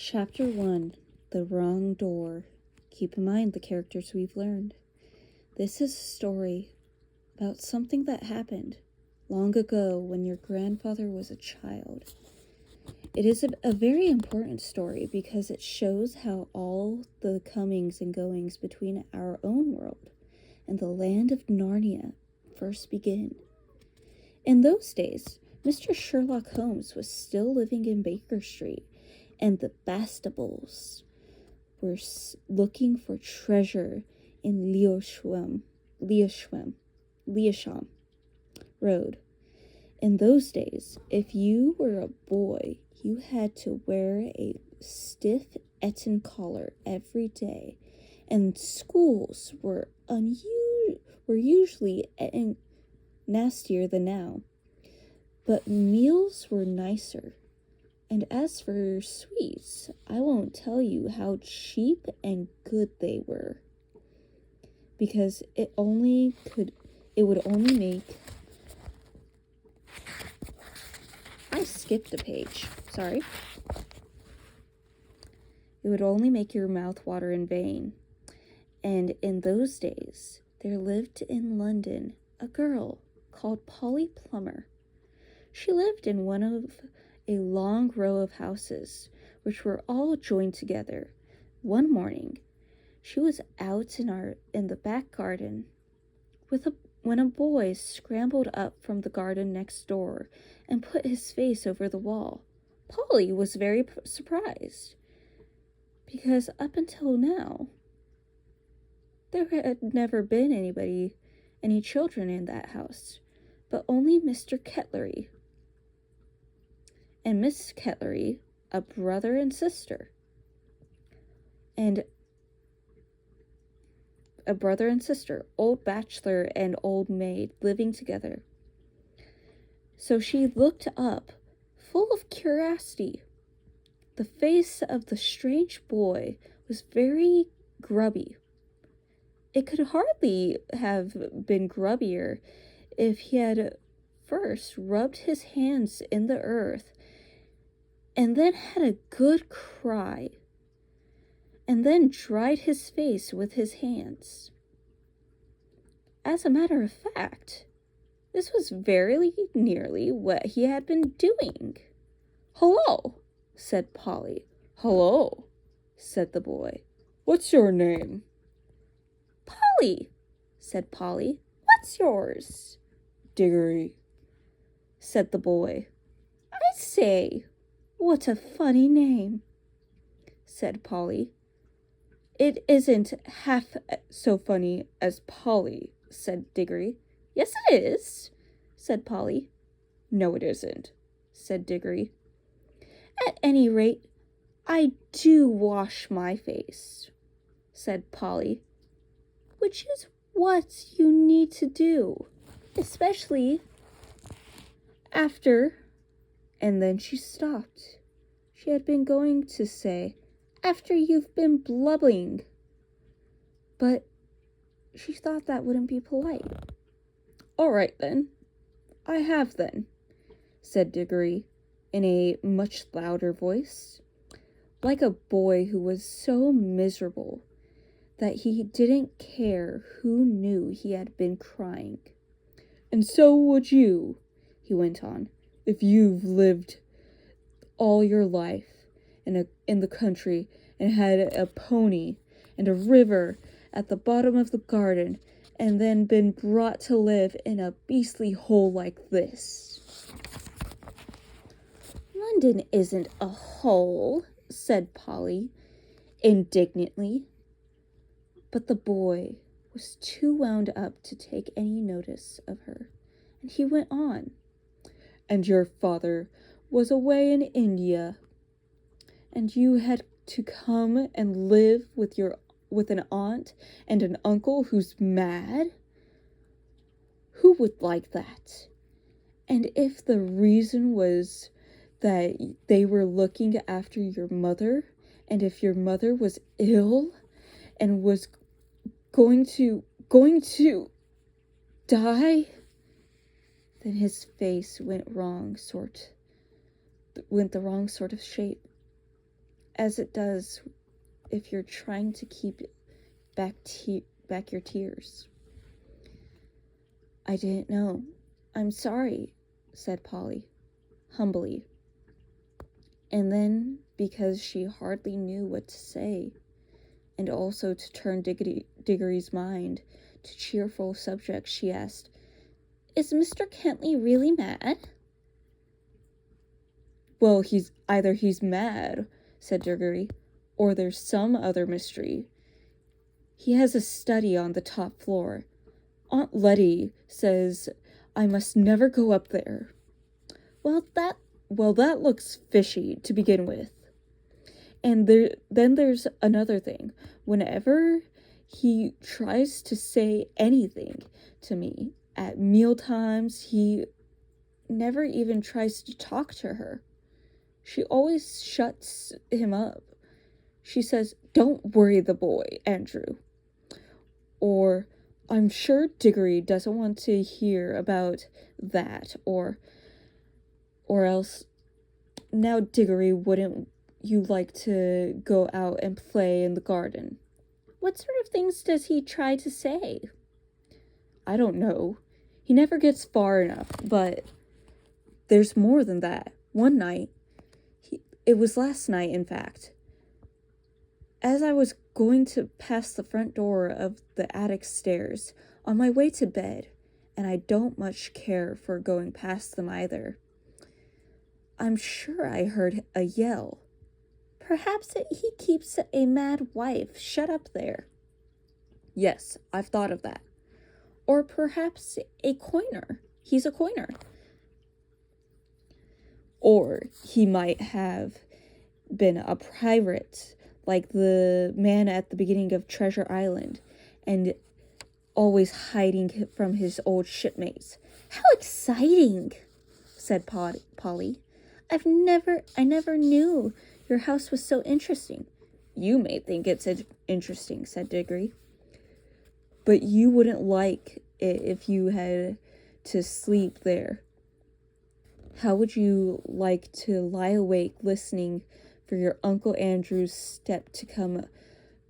Chapter 1, The Wrong Door. Keep in mind the characters we've learned. This is a story about something that happened long ago when your grandfather was a child. It is a very important story because it shows how all the comings and goings between our own world and the land of Narnia first begin. In those days, Mr. Sherlock Holmes was still living in Baker Street, and the Bastables were looking for treasure in Leasham Road. In those days, if you were a boy, you had to wear a stiff Eton collar every day, and schools were usually nastier than now, but meals were nicer. And as for sweets, I won't tell you how cheap and good they were, because it would only make, I skipped a page, sorry. It would only make your mouth water in vain. And in those days, there lived in London a girl called Polly Plummer. She lived in one of a long row of houses, which were all joined together. One morning, she was out in the back garden when a boy scrambled up from the garden next door and put his face over the wall. Polly was very surprised, because up until now, there had never been any children in that house, but only Mr. Ketlery and Miss Ketlery, a brother and sister. Old bachelor and old maid, living together. So she looked up, full of curiosity. The face of the strange boy was very grubby. It could hardly have been grubbier if he had first rubbed his hands in the earth and then had a good cry, and then dried his face with his hands. As a matter of fact, this was very nearly what he had been doing. "Hello," said Polly. "Hello," said the boy. "What's your name?" "Polly," said Polly. "What's yours?" "Diggory," said the boy. "I say, what a funny name," said Polly. "It isn't half so funny as Polly," said Diggory. "Yes, it is," said Polly. "No, it isn't," said Diggory. "At any rate, I do wash my face," said Polly, "which is what you need to do, especially after," and then she stopped. She had been going to say, "after you've been blubbing," but she thought that wouldn't be polite. "All right, then. I have, then," said Diggory in a much louder voice, like a boy who was so miserable that he didn't care who knew he had been crying. "And so would you," he went on, "if you've lived all your life in the country and had a pony and a river at the bottom of the garden, and then been brought to live in a beastly hole like this." "London isn't a hole," said Polly indignantly. But the boy was too wound up to take any notice of her, and he went on. "And your father was away in India, and you had to come and live with an aunt and an uncle who's mad? Who would like that? And if the reason was that they were looking after your mother, and if your mother was ill and was going to die," then his face went the wrong sort of shape. as it does if you're trying to keep back your tears. I didn't know. I'm sorry, said Polly, humbly. And then, because she hardly knew what to say, and also to turn Diggory's mind to cheerful subjects, she asked, Is Mr. Kentley really mad? Well, he's mad, said Diggory, or there's some other mystery. He has a study on the top floor. Aunt Letty says I must never go up there. Well, that looks fishy to begin with. And then there's another thing. Whenever he tries to say anything to me at meal times, he never even tries to talk to her. She always shuts him up. She says, Don't worry the boy, Andrew. Or, I'm sure Diggory doesn't want to hear about that. Or else, now Diggory, wouldn't you like to go out and play in the garden? What sort of things does he try to say? I don't know. He never gets far enough, but there's more than that. One night, it was last night, in fact, as I was going to pass the front door of the attic stairs on my way to bed, and I don't much care for going past them either, I'm sure I heard a yell. Perhaps he keeps a mad wife shut up there. Yes, I've thought of that. Or perhaps a coiner. He's a coiner. Or he might have been a pirate, like the man at the beginning of Treasure Island, and always hiding from his old shipmates. How exciting, said Polly. I never knew your house was so interesting. You may think it's interesting, said Diggory. But you wouldn't like it if you had to sleep there. How would you like to lie awake listening for your Uncle Andrew's step to come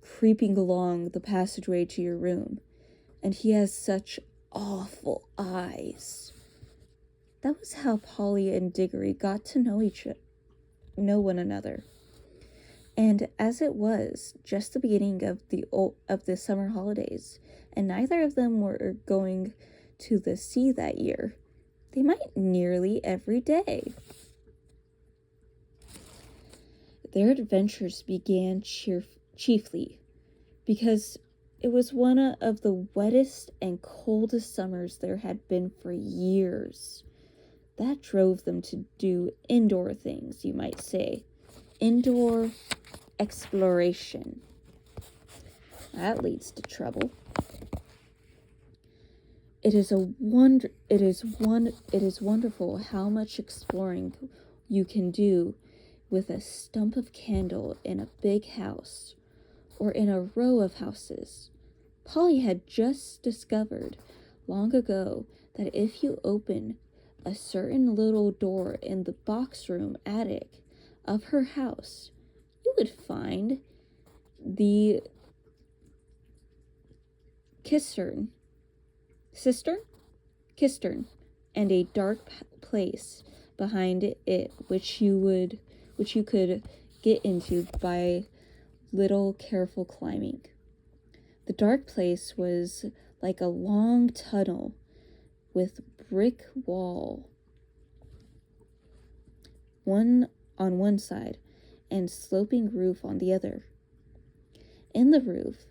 creeping along the passageway to your room? And he has such awful eyes. That was how Polly and Diggory got to know one another. And as it was just the beginning of the summer holidays, and neither of them were going to the sea that year, they met nearly every day. Their adventures began chiefly because it was one of the wettest and coldest summers there had been for years. That drove them to do indoor things, you might say. Indoor exploration. That leads to trouble. It is wonderful how much exploring you can do with a stump of candle in a big house or in a row of houses. Polly had just discovered long ago that if you open a certain little door in the box room attic of her house, you would find the cistern, and a dark place behind it, which you could get into by little careful climbing. The dark place was like a long tunnel with brick wall on one side and sloping roof on the other. In the roof,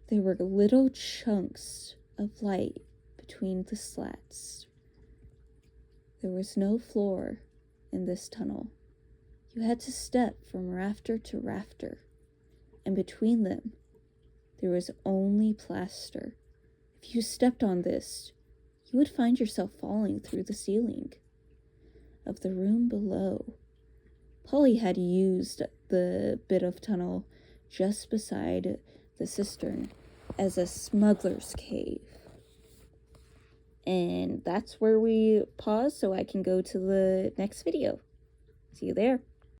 there were little chunks of light between the slats. There was no floor in this tunnel. You had to step from rafter to rafter, and between them, there was only plaster. If you stepped on this, you would find yourself falling through the ceiling of the room below. Polly had used the bit of tunnel just beside the cistern as a smuggler's cave. And that's where we pause so I can go to the next video. See you there.